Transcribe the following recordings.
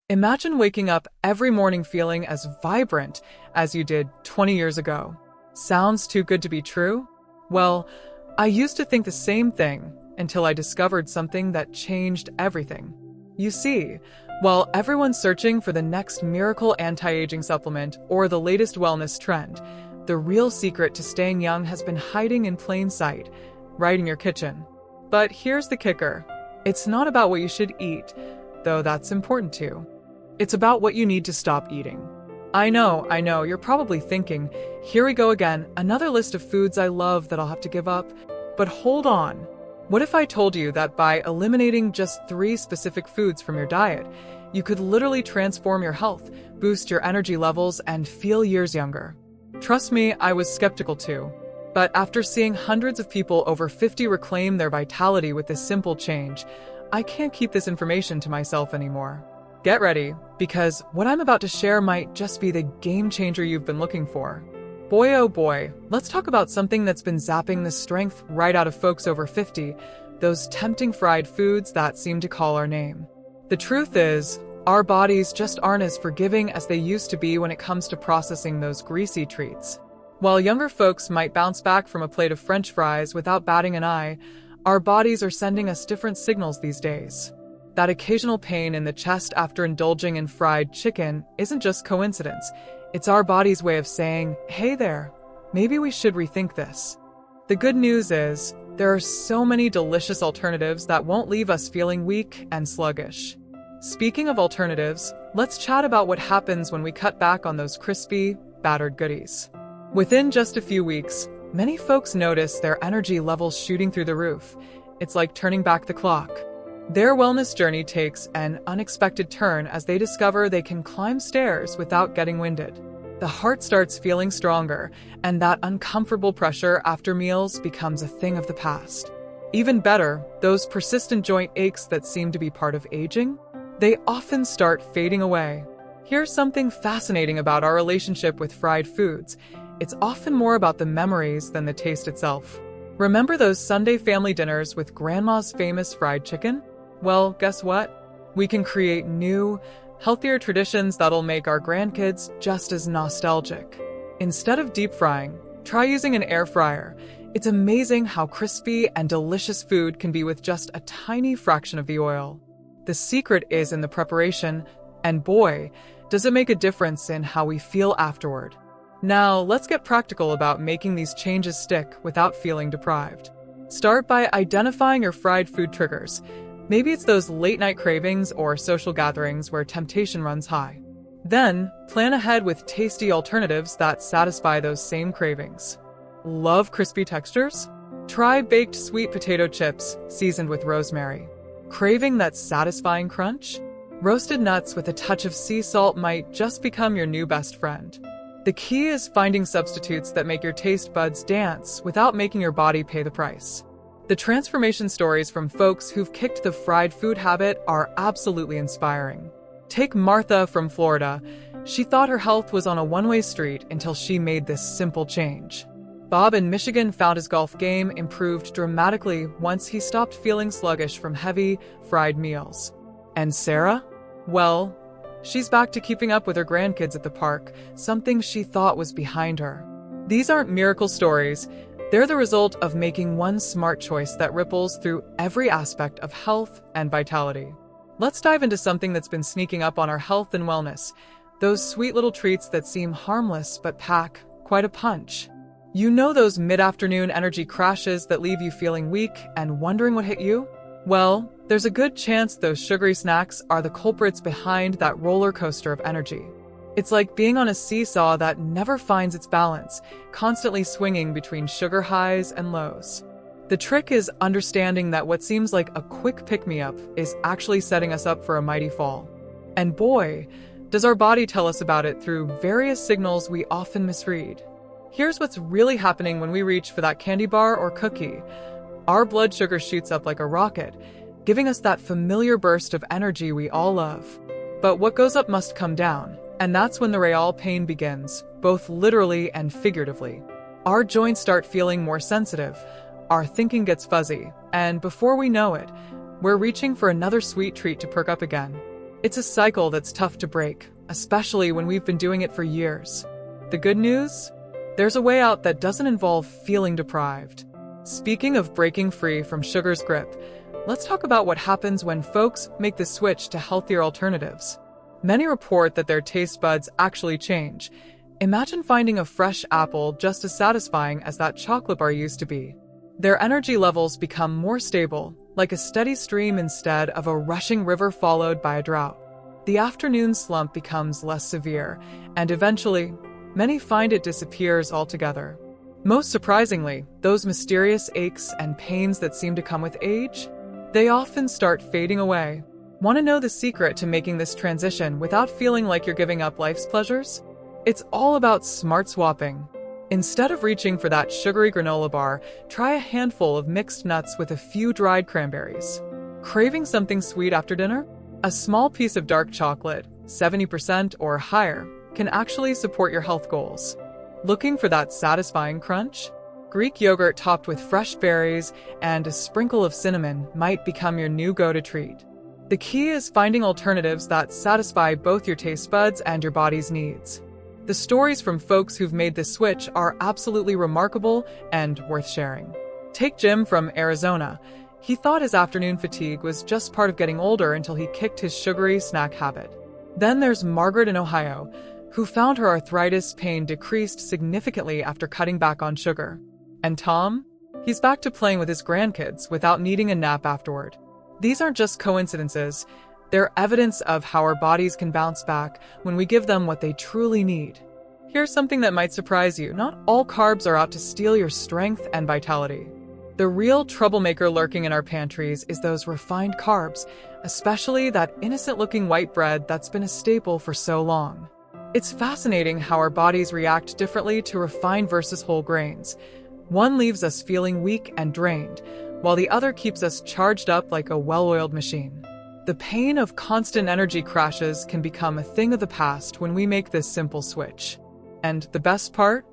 Imagine waking up every morning feeling as vibrant as you did 20 years ago. Sounds too good to be true? Well, I used to think the same thing until I discovered something that changed everything. You see, while everyone's searching for the next miracle anti-aging supplement or the latest wellness trend, the real secret to staying young has been hiding in plain sight, right in your kitchen. But here's the kicker. It's not about what you should eat, though that's important too. It's about what you need to stop eating. I know, you're probably thinking, here we go again, another list of foods I love that I'll have to give up. But hold on. What if I told you that by eliminating just 3 specific foods from your diet, you could literally transform your health, boost your energy levels, and feel years younger? Trust me, I was skeptical too. But after seeing hundreds of people over 50 reclaim their vitality with this simple change, I can't keep this information to myself anymore. Get ready, because what I'm about to share might just be the game changer you've been looking for. Boy oh boy, let's talk about something that's been zapping the strength right out of folks over 50, those tempting fried foods that seem to call our name. The truth is, our bodies just aren't as forgiving as they used to be when it comes to processing those greasy treats. While younger folks might bounce back from a plate of French fries without batting an eye, our bodies are sending us different signals these days. That occasional pain in the chest after indulging in fried chicken isn't just coincidence. It's our body's way of saying, hey there, maybe we should rethink this. The good news is, there are so many delicious alternatives that won't leave us feeling weak and sluggish. Speaking of alternatives, let's chat about what happens when we cut back on those crispy, battered goodies. Within just a few weeks, many folks notice their energy levels shooting through the roof. It's like turning back the clock. Their wellness journey takes an unexpected turn as they discover they can climb stairs without getting winded. The heart starts feeling stronger, and that uncomfortable pressure after meals becomes a thing of the past. Even better, those persistent joint aches that seem to be part of aging, they often start fading away. Here's something fascinating about our relationship with fried foods. It's often more about the memories than the taste itself. Remember those Sunday family dinners with Grandma's famous fried chicken? Well, guess what? We can create new, healthier traditions that'll make our grandkids just as nostalgic. Instead of deep frying, try using an air fryer. It's amazing how crispy and delicious food can be with just a tiny fraction of the oil. The secret is in the preparation, and boy, does it make a difference in how we feel afterward. Now, let's get practical about making these changes stick without feeling deprived. Start by identifying your fried food triggers. Maybe it's those late-night cravings or social gatherings where temptation runs high. Then, plan ahead with tasty alternatives that satisfy those same cravings. Love crispy textures? Try baked sweet potato chips seasoned with rosemary. Craving that satisfying crunch? Roasted nuts with a touch of sea salt might just become your new best friend. The key is finding substitutes that make your taste buds dance without making your body pay the price. The transformation stories from folks who've kicked the fried food habit are absolutely inspiring. Take Martha from Florida. She thought her health was on a one-way street until she made this simple change. Bob in Michigan found his golf game improved dramatically once he stopped feeling sluggish from heavy, fried meals. And Sarah? Well, she's back to keeping up with her grandkids at the park, something she thought was behind her. These aren't miracle stories. They're the result of making one smart choice that ripples through every aspect of health and vitality. Let's dive into something that's been sneaking up on our health and wellness. Those sweet little treats that seem harmless but pack quite a punch. You know those mid-afternoon energy crashes that leave you feeling weak and wondering what hit you? Well, there's a good chance those sugary snacks are the culprits behind that roller coaster of energy. It's like being on a seesaw that never finds its balance, constantly swinging between sugar highs and lows. The trick is understanding that what seems like a quick pick-me-up is actually setting us up for a mighty fall. And boy, does our body tell us about it through various signals we often misread. Here's what's really happening when we reach for that candy bar or cookie. Our blood sugar shoots up like a rocket, giving us that familiar burst of energy we all love. But what goes up must come down. And that's when the real pain begins, both literally and figuratively. Our joints start feeling more sensitive, our thinking gets fuzzy, and before we know it, we're reaching for another sweet treat to perk up again. It's a cycle that's tough to break, especially when we've been doing it for years. The good news? There's a way out that doesn't involve feeling deprived. Speaking of breaking free from sugar's grip, let's talk about what happens when folks make the switch to healthier alternatives. Many report that their taste buds actually change. Imagine finding a fresh apple just as satisfying as that chocolate bar used to be. Their energy levels become more stable, like a steady stream instead of a rushing river followed by a drought. The afternoon slump becomes less severe, and eventually, many find it disappears altogether. Most surprisingly, those mysterious aches and pains that seem to come with age, they often start fading away. Want to know the secret to making this transition without feeling like you're giving up life's pleasures? It's all about smart swapping. Instead of reaching for that sugary granola bar, try a handful of mixed nuts with a few dried cranberries. Craving something sweet after dinner? A small piece of dark chocolate, 70% or higher, can actually support your health goals. Looking for that satisfying crunch? Greek yogurt topped with fresh berries and a sprinkle of cinnamon might become your new go-to treat. The key is finding alternatives that satisfy both your taste buds and your body's needs. The stories from folks who've made this switch are absolutely remarkable and worth sharing. Take Jim from Arizona. He thought his afternoon fatigue was just part of getting older until he kicked his sugary snack habit. Then there's Margaret in Ohio, who found her arthritis pain decreased significantly after cutting back on sugar. And Tom? He's back to playing with his grandkids without needing a nap afterward. These aren't just coincidences. They're evidence of how our bodies can bounce back when we give them what they truly need. Here's something that might surprise you. Not all carbs are out to steal your strength and vitality. The real troublemaker lurking in our pantries is those refined carbs, especially that innocent-looking white bread that's been a staple for so long. It's fascinating how our bodies react differently to refined versus whole grains. One leaves us feeling weak and drained, while the other keeps us charged up like a well-oiled machine. The pain of constant energy crashes can become a thing of the past when we make this simple switch. And the best part?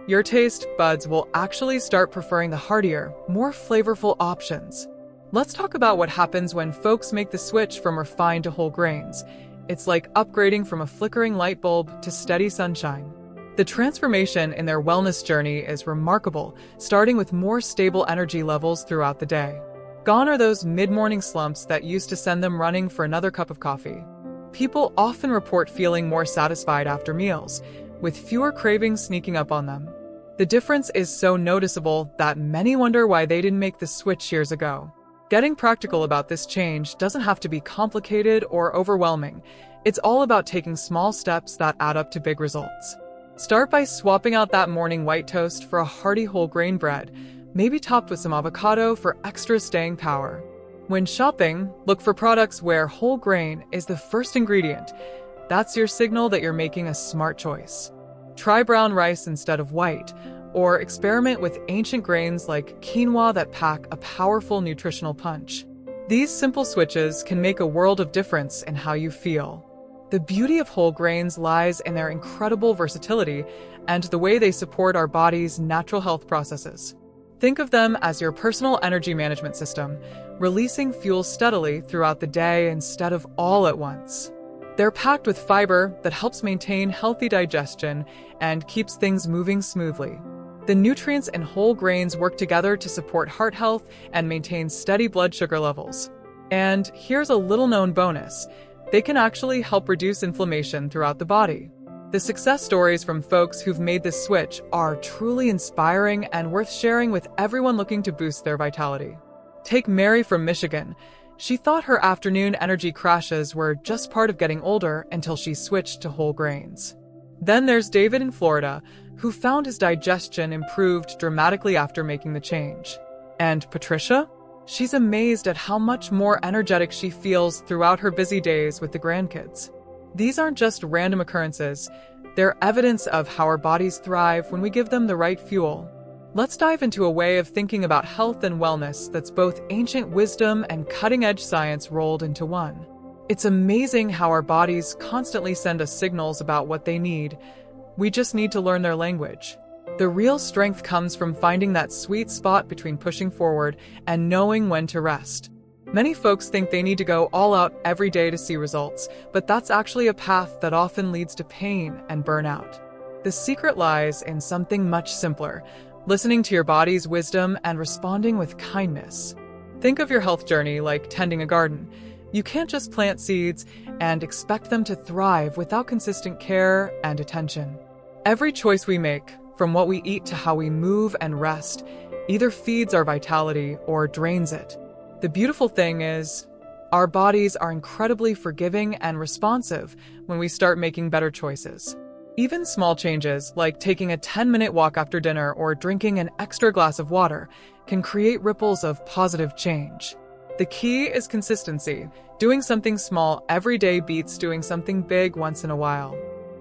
Your taste buds will actually start preferring the heartier, more flavorful options. Let's talk about what happens when folks make the switch from refined to whole grains. It's like upgrading from a flickering light bulb to steady sunshine. The transformation in their wellness journey is remarkable, starting with more stable energy levels throughout the day. Gone are those mid-morning slumps that used to send them running for another cup of coffee. People often report feeling more satisfied after meals, with fewer cravings sneaking up on them. The difference is so noticeable that many wonder why they didn't make the switch years ago. Getting practical about this change doesn't have to be complicated or overwhelming. It's all about taking small steps that add up to big results. Start by swapping out that morning white toast for a hearty whole grain bread, maybe topped with some avocado for extra staying power. When shopping, look for products where whole grain is the first ingredient. That's your signal that you're making a smart choice. Try brown rice instead of white, or experiment with ancient grains like quinoa that pack a powerful nutritional punch. These simple switches can make a world of difference in how you feel. The beauty of whole grains lies in their incredible versatility and the way they support our body's natural health processes. Think of them as your personal energy management system, releasing fuel steadily throughout the day instead of all at once. They're packed with fiber that helps maintain healthy digestion and keeps things moving smoothly. The nutrients in whole grains work together to support heart health and maintain steady blood sugar levels. And here's a little-known bonus. They can actually help reduce inflammation throughout the body. The success stories from folks who've made this switch are truly inspiring and worth sharing with everyone looking to boost their vitality. Take Mary from Michigan. She thought her afternoon energy crashes were just part of getting older until she switched to whole grains. Then there's David in Florida, who found his digestion improved dramatically after making the change. And Patricia? She's amazed at how much more energetic she feels throughout her busy days with the grandkids. These aren't just random occurrences. They're evidence of how our bodies thrive when we give them the right fuel. Let's dive into a way of thinking about health and wellness that's both ancient wisdom and cutting-edge science rolled into one. It's amazing how our bodies constantly send us signals about what they need. We just need to learn their language. The real strength comes from finding that sweet spot between pushing forward and knowing when to rest. Many folks think they need to go all out every day to see results, but that's actually a path that often leads to pain and burnout. The secret lies in something much simpler: listening to your body's wisdom and responding with kindness. Think of your health journey like tending a garden. You can't just plant seeds and expect them to thrive without consistent care and attention. Every choice we make, from what we eat to how we move and rest, either feeds our vitality or drains it. The beautiful thing is, our bodies are incredibly forgiving and responsive when we start making better choices. Even small changes, like taking a 10-minute walk after dinner or drinking an extra glass of water, can create ripples of positive change. The key is consistency. Doing something small every day beats doing something big once in a while.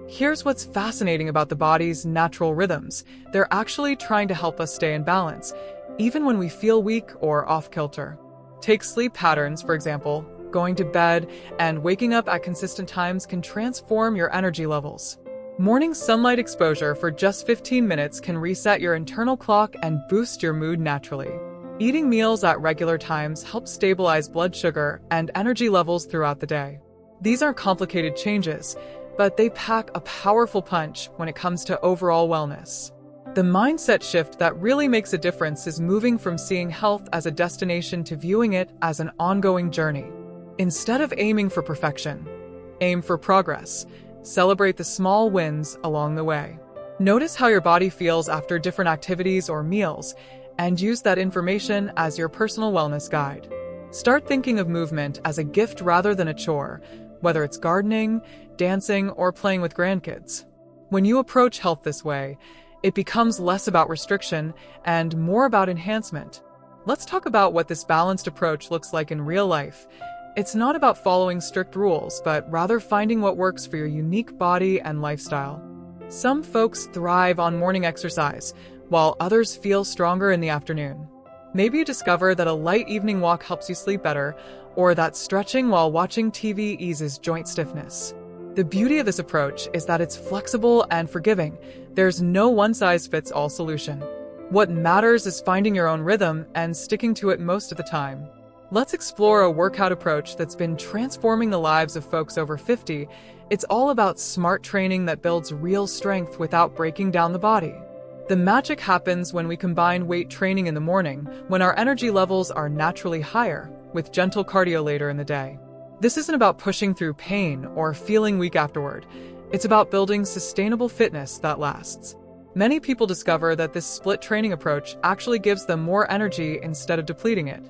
Here's what's fascinating about the body's natural rhythms. They're actually trying to help us stay in balance, even when we feel weak or off-kilter. Take sleep patterns, for example. Going to bed and waking up at consistent times can transform your energy levels. Morning sunlight exposure for just 15 minutes can reset your internal clock and boost your mood naturally. Eating meals at regular times helps stabilize blood sugar and energy levels throughout the day. These aren't complicated changes, but they pack a powerful punch when it comes to overall wellness. The mindset shift that really makes a difference is moving from seeing health as a destination to viewing it as an ongoing journey. Instead of aiming for perfection, aim for progress. Celebrate the small wins along the way. Notice how your body feels after different activities or meals, and use that information as your personal wellness guide. Start thinking of movement as a gift rather than a chore, whether it's gardening, dancing, or playing with grandkids. When you approach health this way, it becomes less about restriction and more about enhancement. Let's talk about what this balanced approach looks like in real life. It's not about following strict rules, but rather finding what works for your unique body and lifestyle. Some folks thrive on morning exercise, while others feel stronger in the afternoon. Maybe you discover that a light evening walk helps you sleep better, or that stretching while watching TV eases joint stiffness. The beauty of this approach is that it's flexible and forgiving. There's no one-size-fits-all solution. What matters is finding your own rhythm and sticking to it most of the time. Let's explore a workout approach that's been transforming the lives of folks over 50. It's all about smart training that builds real strength without breaking down the body. The magic happens when we combine weight training in the morning, when our energy levels are naturally higher, with gentle cardio later in the day. This isn't about pushing through pain or feeling weak afterward. It's about building sustainable fitness that lasts. Many people discover that this split training approach actually gives them more energy instead of depleting it.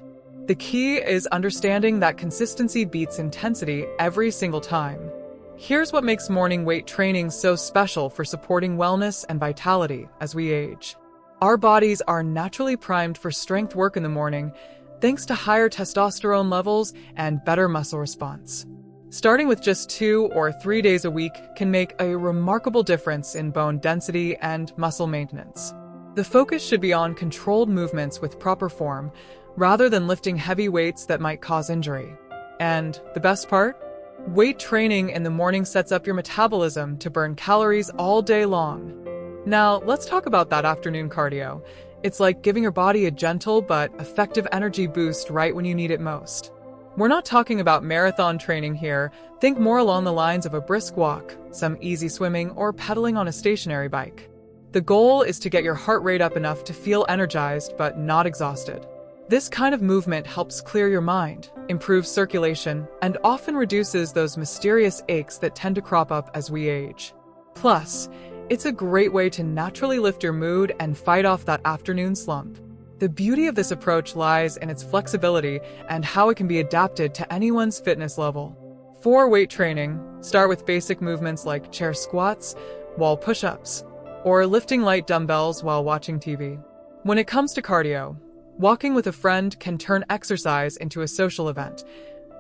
The key is understanding that consistency beats intensity every single time. Here's what makes morning weight training so special for supporting wellness and vitality as we age. Our bodies are naturally primed for strength work in the morning, thanks to higher testosterone levels and better muscle response. Starting with just 2 or 3 days a week can make a remarkable difference in bone density and muscle maintenance. The focus should be on controlled movements with proper form, rather than lifting heavy weights that might cause injury. And the best part? Weight training in the morning sets up your metabolism to burn calories all day long. Now, let's talk about that afternoon cardio. It's like giving your body a gentle but effective energy boost right when you need it most. We're not talking about marathon training here. Think more along the lines of a brisk walk, some easy swimming, or pedaling on a stationary bike. The goal is to get your heart rate up enough to feel energized but not exhausted. This kind of movement helps clear your mind, improves circulation, and often reduces those mysterious aches that tend to crop up as we age. Plus, it's a great way to naturally lift your mood and fight off that afternoon slump. The beauty of this approach lies in its flexibility and how it can be adapted to anyone's fitness level. For weight training, start with basic movements like chair squats, wall push-ups, or lifting light dumbbells while watching TV. When it comes to cardio, walking with a friend can turn exercise into a social event.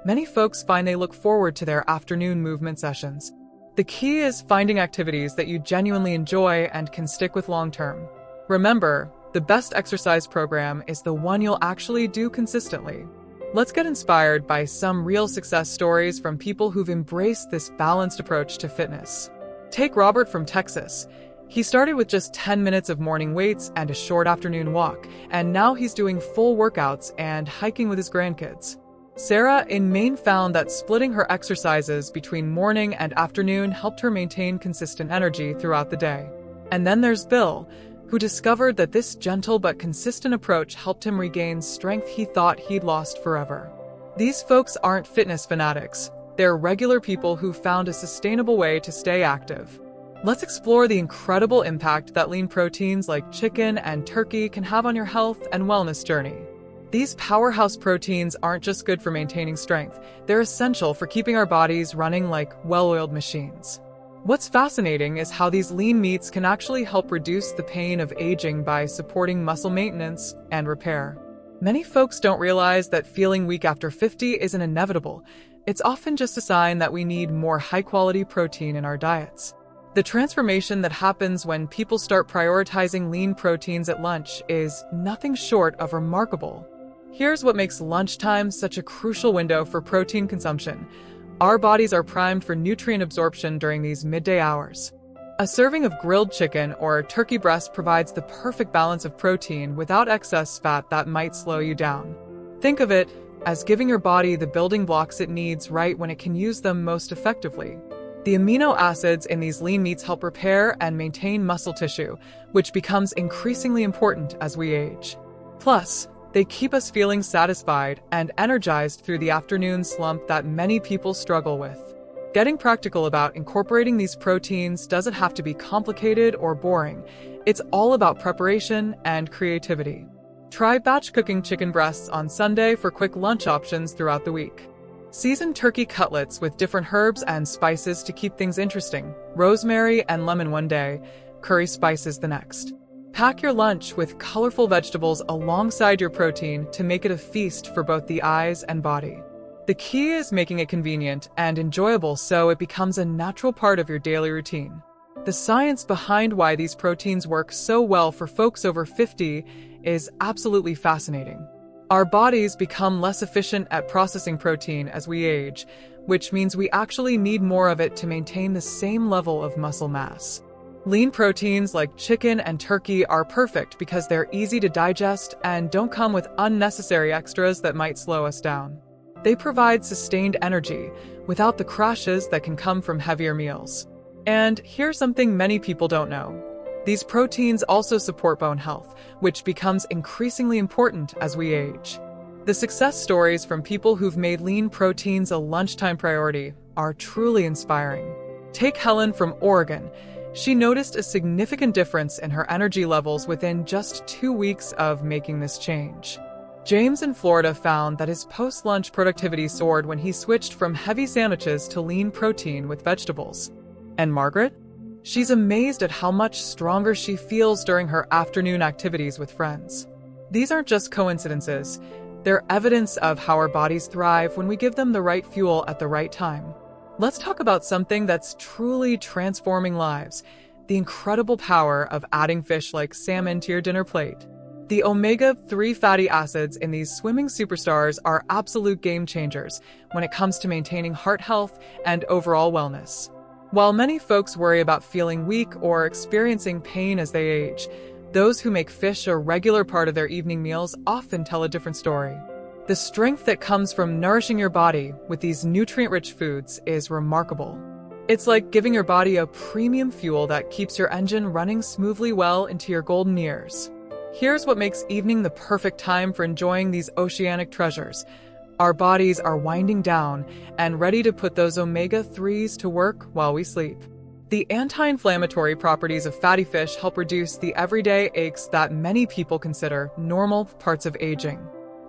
Many folks find they look forward to their afternoon movement sessions. The key is finding activities that you genuinely enjoy and can stick with long-term. Remember, the best exercise program is the one you'll actually do consistently. Let's get inspired by some real success stories from people who've embraced this balanced approach to fitness. Take Robert from Texas. He started with just 10 minutes of morning weights and a short afternoon walk, and now he's doing full workouts and hiking with his grandkids. Sarah in Maine found that splitting her exercises between morning and afternoon helped her maintain consistent energy throughout the day. And then there's Bill, who discovered that this gentle but consistent approach helped him regain strength he thought he'd lost forever. These folks aren't fitness fanatics. They're regular people who found a sustainable way to stay active. Let's explore the incredible impact that lean proteins like chicken and turkey can have on your health and wellness journey. These powerhouse proteins aren't just good for maintaining strength, they're essential for keeping our bodies running like well-oiled machines. What's fascinating is how these lean meats can actually help reduce the pain of aging by supporting muscle maintenance and repair. Many folks don't realize that feeling weak after 50 isn't inevitable. It's often just a sign that we need more high-quality protein in our diets. The transformation that happens when people start prioritizing lean proteins at lunch is nothing short of remarkable. Here's what makes lunchtime such a crucial window for protein consumption. Our bodies are primed for nutrient absorption during these midday hours. A serving of grilled chicken or turkey breast provides the perfect balance of protein without excess fat that might slow you down. Think of it as giving your body the building blocks it needs right when it can use them most effectively. The amino acids in these lean meats help repair and maintain muscle tissue, which becomes increasingly important as we age. Plus, they keep us feeling satisfied and energized through the afternoon slump that many people struggle with. Getting practical about incorporating these proteins doesn't have to be complicated or boring. It's all about preparation and creativity. Try batch cooking chicken breasts on Sunday for quick lunch options throughout the week. Season turkey cutlets with different herbs and spices to keep things interesting. Rosemary and lemon one day, curry spices the next. Pack your lunch with colorful vegetables alongside your protein to make it a feast for both the eyes and body. The key is making it convenient and enjoyable so it becomes a natural part of your daily routine. The science behind why these proteins work so well for folks over 50 is absolutely fascinating. Our bodies become less efficient at processing protein as we age, which means we actually need more of it to maintain the same level of muscle mass. Lean proteins like chicken and turkey are perfect because they're easy to digest and don't come with unnecessary extras that might slow us down. They provide sustained energy without the crashes that can come from heavier meals. And here's something many people don't know. These proteins also support bone health, which becomes increasingly important as we age. The success stories from people who've made lean proteins a lunchtime priority are truly inspiring. Take Helen from Oregon. She noticed a significant difference in her energy levels within just 2 weeks of making this change. James in Florida found that his post-lunch productivity soared when he switched from heavy sandwiches to lean protein with vegetables. And Margaret? She's amazed at how much stronger she feels during her afternoon activities with friends. These aren't just coincidences. They're evidence of how our bodies thrive when we give them the right fuel at the right time. Let's talk about something that's truly transforming lives, the incredible power of adding fish like salmon to your dinner plate. The omega-3 fatty acids in these swimming superstars are absolute game changers when it comes to maintaining heart health and overall wellness. While many folks worry about feeling weak or experiencing pain as they age, those who make fish a regular part of their evening meals often tell a different story. The strength that comes from nourishing your body with these nutrient-rich foods is remarkable. It's like giving your body a premium fuel that keeps your engine running smoothly well into your golden years. Here's what makes evening the perfect time for enjoying these oceanic treasures. Our bodies are winding down and ready to put those omega-3s to work while we sleep. The anti-inflammatory properties of fatty fish help reduce the everyday aches that many people consider normal parts of aging.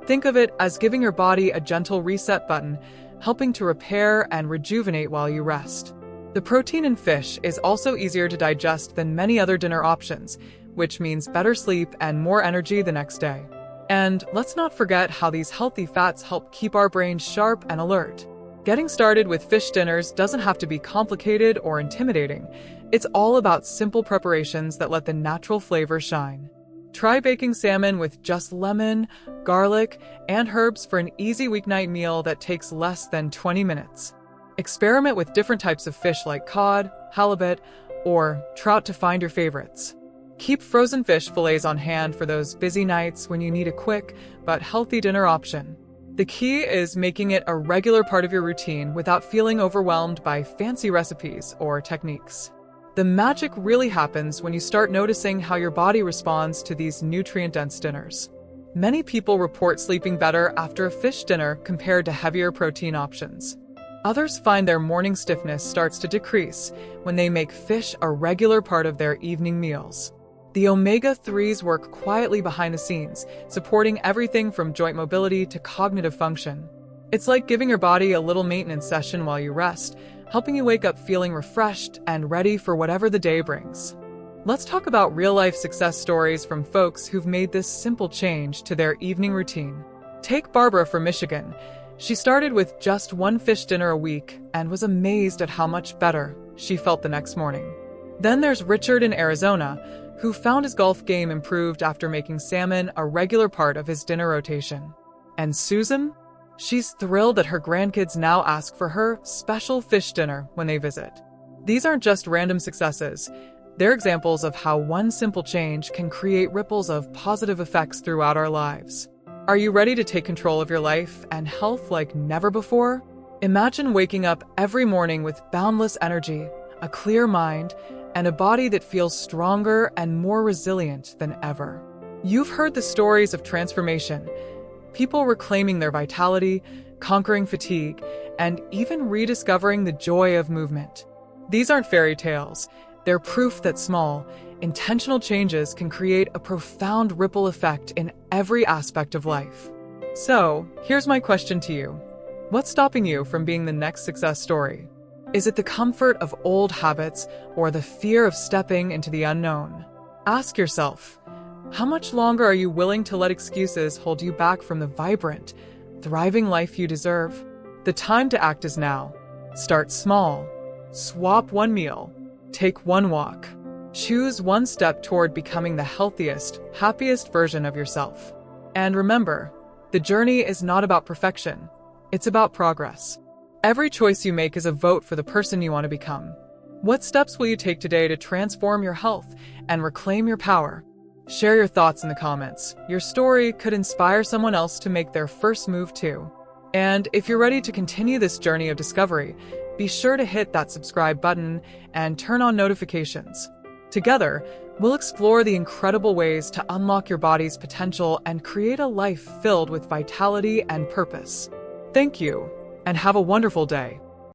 Think of it as giving your body a gentle reset button, helping to repair and rejuvenate while you rest. The protein in fish is also easier to digest than many other dinner options, which means better sleep and more energy the next day. And let's not forget how these healthy fats help keep our brains sharp and alert. Getting started with fish dinners doesn't have to be complicated or intimidating. It's all about simple preparations that let the natural flavor shine. Try baking salmon with just lemon, garlic, and herbs for an easy weeknight meal that takes less than 20 minutes. Experiment with different types of fish like cod, halibut, or trout to find your favorites. Keep frozen fish fillets on hand for those busy nights when you need a quick but healthy dinner option. The key is making it a regular part of your routine without feeling overwhelmed by fancy recipes or techniques. The magic really happens when you start noticing how your body responds to these nutrient-dense dinners. Many people report sleeping better after a fish dinner compared to heavier protein options. Others find their morning stiffness starts to decrease when they make fish a regular part of their evening meals. The omega-3s work quietly behind the scenes, supporting everything from joint mobility to cognitive function. It's like giving your body a little maintenance session while you rest, helping you wake up feeling refreshed and ready for whatever the day brings. Let's talk about real-life success stories from folks who've made this simple change to their evening routine. Take Barbara from Michigan. She started with just one fish dinner a week and was amazed at how much better she felt the next morning. Then there's Richard in Arizona, who found his golf game improved after making salmon a regular part of his dinner rotation. And Susan? She's thrilled that her grandkids now ask for her special fish dinner when they visit. These aren't just random successes. They're examples of how one simple change can create ripples of positive effects throughout our lives. Are you ready to take control of your life and health like never before? Imagine waking up every morning with boundless energy, a clear mind, and a body that feels stronger and more resilient than ever. You've heard the stories of transformation, people reclaiming their vitality, conquering fatigue, and even rediscovering the joy of movement. These aren't fairy tales. They're proof that small, intentional changes can create a profound ripple effect in every aspect of life. So, here's my question to you. What's stopping you from being the next success story? Is it the comfort of old habits or the fear of stepping into the unknown? Ask yourself, how much longer are you willing to let excuses hold you back from the vibrant, thriving life you deserve? The time to act is now. Start small. Swap one meal. Take one walk. Choose one step toward becoming the healthiest, happiest version of yourself. And remember, the journey is not about perfection. It's about progress. Every choice you make is a vote for the person you want to become. What steps will you take today to transform your health and reclaim your power? Share your thoughts in the comments. Your story could inspire someone else to make their first move too. And if you're ready to continue this journey of discovery, be sure to hit that subscribe button and turn on notifications. Together, we'll explore the incredible ways to unlock your body's potential and create a life filled with vitality and purpose. Thank you, and have a wonderful day.